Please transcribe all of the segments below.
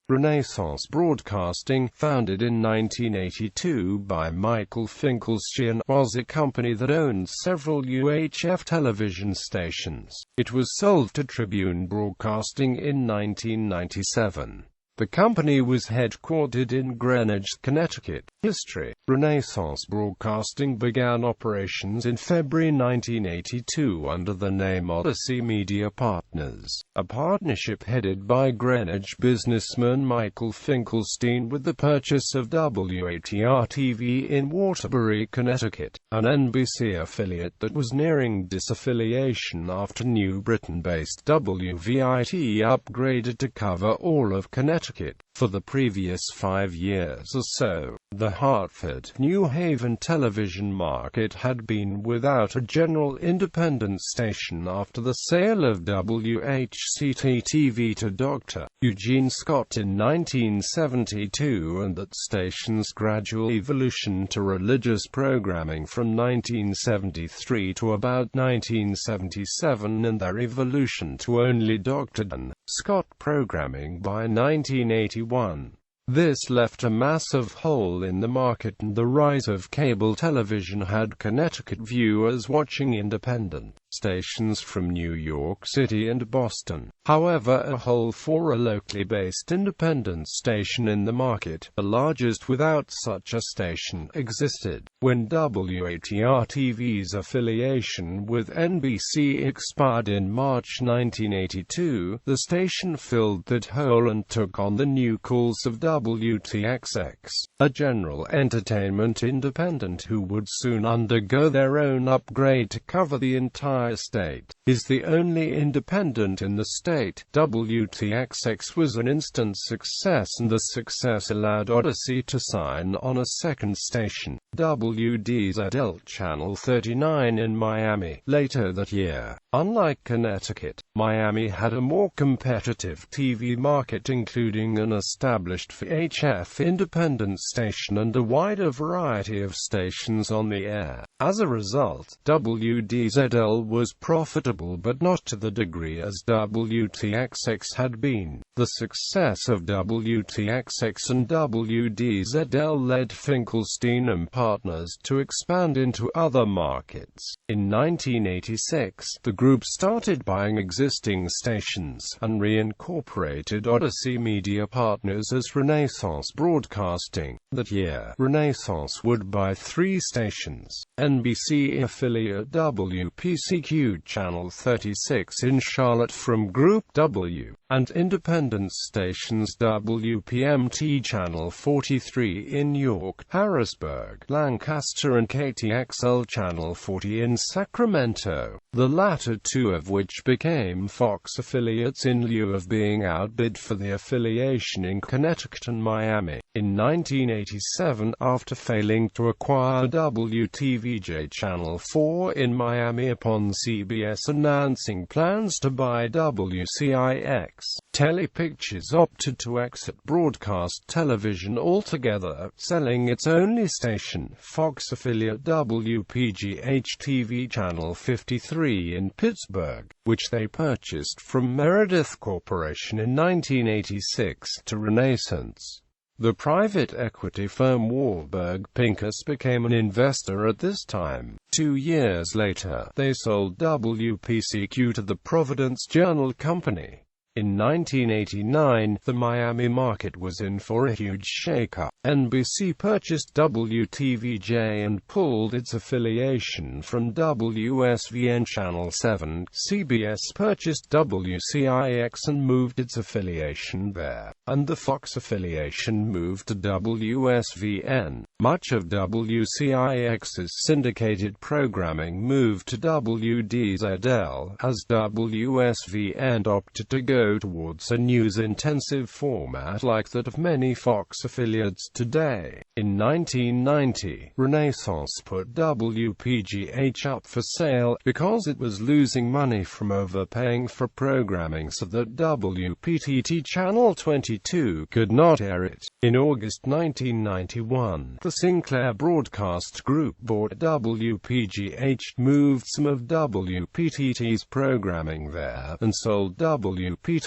Renaissance Broadcasting, founded in 1982 by Michael Finkelstien, was a company that owned several UHF television stations. It was sold to Tribune Broadcasting in 1997. The company was headquartered in Greenwich, Connecticut. History: Renaissance Broadcasting began operations in February 1982 under the name Odyssey Media Partners, a partnership headed by Greenwich businessman Michael Finkelstien, with the purchase of WATR-TV in Waterbury, Connecticut, an NBC affiliate that was nearing disaffiliation after New Britain-based WVIT upgraded to cover all of Connecticut. For the previous 5 years or so, the Hartford, New Haven television market had been without a general independent station after the sale of WHCT-TV to Dr. Eugene Scott in 1972, and that station's gradual evolution to religious programming from 1973 to about 1977, and their evolution to only Dr. Scott programming by 1981. This left a massive hole in the market, and the rise of cable television had Connecticut viewers watching independent stations from New York City and Boston. However, a hole for a locally based independent station in the market, the largest without such a station, existed. When WATR-TV's affiliation with NBC expired in March 1982, the station filled that hole and took on the new calls of WTXX, a general entertainment independent who would soon undergo their own upgrade to cover the entire state. Is the only independent in the state. WTXX was an instant success, and the success allowed Odyssey to sign on a second station, WDZL Channel 39 in Miami, later that year. Unlike Connecticut, Miami had a more competitive TV market, including an established VHF independent station and a wider variety of stations on the air. As a result, WDZL was profitable, but not to the degree as WTXX had been. The success of WTXX and WDZL led Finkelstien and Partners to expand into other markets. In 1986, the group started buying existing stations, and reincorporated Odyssey Media Partners as Renaissance Broadcasting. That year, Renaissance would buy 3 stations: NBC affiliate WPCQ Channel 36 in Charlotte from Group W, and independent stations WPMT Channel 43 in York, Harrisburg, Lancaster, and KTXL Channel 40 in Sacramento, the latter 2 of which became Fox affiliates in lieu of being outbid for the affiliation in Connecticut and Miami. In 1987, after failing to acquire WTVJ Channel 4 in Miami upon CBS announcing plans to buy WCIX, Telepictures opted to exit broadcast television altogether, selling its only station, Fox affiliate WPGH-TV Channel 53 in Pittsburgh, which they purchased from Meredith Corporation in 1986, to Renaissance. The private equity firm Warburg Pincus became an investor at this time. 2 years later, they sold WPCQ to the Providence Journal Company. In 1989, the Miami market was in for a huge shake-up. NBC purchased WTVJ and pulled its affiliation from WSVN Channel 7. CBS purchased WCIX and moved its affiliation there, and the Fox affiliation moved to WSVN. Much of WCIX's syndicated programming moved to WDZL, as WSVN opted to go towards a news-intensive format like that of many Fox affiliates today. In 1990, Renaissance put WPGH up for sale, because it was losing money from overpaying for programming so that WPTT Channel 22 could not air it. In August 1991, the Sinclair Broadcast Group bought WPGH, moved some of WPTT's programming there, and sold WPTT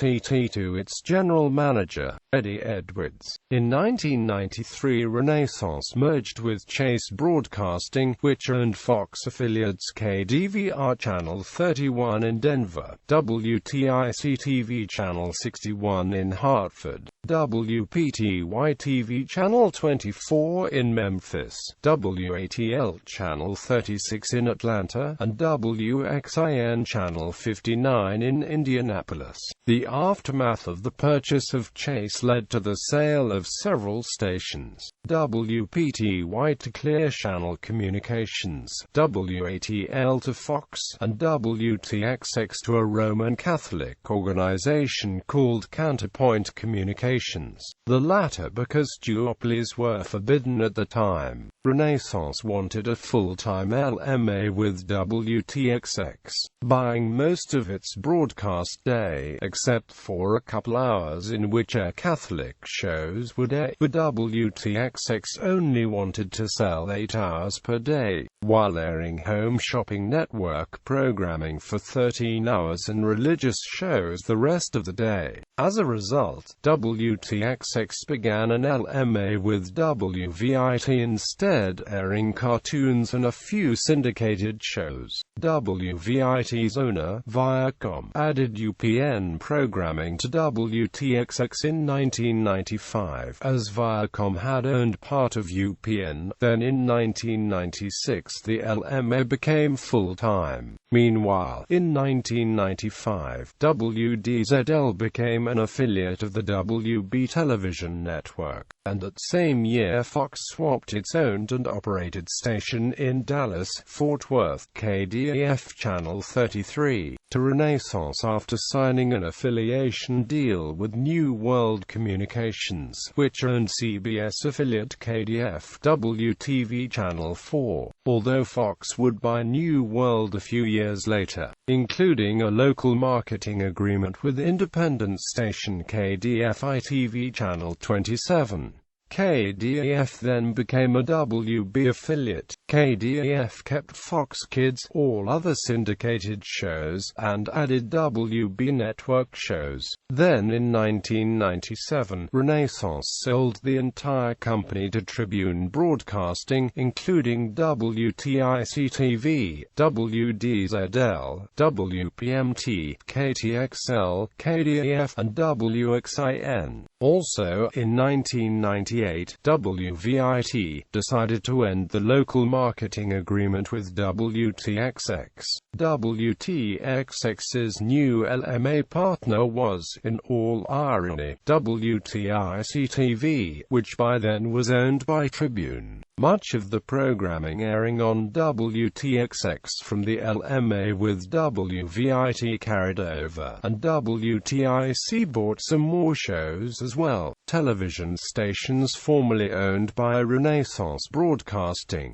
to its general manager, Eddie Edwards. In 1993, Renaissance merged with Chase Broadcasting, which owned Fox affiliates KDVR Channel 31 in Denver, WTIC-TV Channel 61 in Hartford, WPTY-TV Channel 24 in Memphis, WATL Channel 36 in Atlanta, and WXIN Channel 59 in Indianapolis. The aftermath of the purchase of Chase led to the sale of several stations, WPTY to Clear Channel Communications, WATL to Fox, and WTXX to a Roman Catholic organization called Counterpoint Communications, the latter because duopolies were forbidden at the time. Renaissance wanted a full-time LMA with WTXX, buying most of its broadcast day, except for a couple hours in which Catholic shows would air, but WTXX only wanted to sell 8 hours per day, while airing Home Shopping Network programming for 13 hours and religious shows the rest of the day. As a result, WTXX began an LMA with WVIT instead, airing cartoons and a few syndicated shows. WVIT's owner, Viacom, added UPN programming to WTXX in 1995, as Viacom had owned part of UPN. Then in 1996 the LMA became full-time. Meanwhile, in 1995, WDZL became an affiliate of the WB television network, and that same year Fox swapped its owned and operated station in Dallas-Fort Worth, KDAF Channel 33, to Renaissance after signing an affiliation deal with New World Communications, which owned CBS affiliate KDF WTV Channel 4, although Fox would buy New World a few years later, including a local marketing agreement with independent station KDF-ITV Channel 27. KDAF then became a WB affiliate. KDAF kept Fox Kids, all other syndicated shows, and added WB network shows. Then in 1997, Renaissance sold the entire company to Tribune Broadcasting, including WTIC-TV, WDZL, WPMT, KTXL, KDAF, and WXIN. Also, in 1998, WVIT decided to end the local marketing agreement with WTXX. WTXX's new LMA partner was, in all irony, WTIC-TV, which by then was owned by Tribune. Much of the programming airing on WTXX from the LMA with WVIT carried over, and WTIC bought some more shows as well. Television stations formerly owned by Renaissance Broadcasting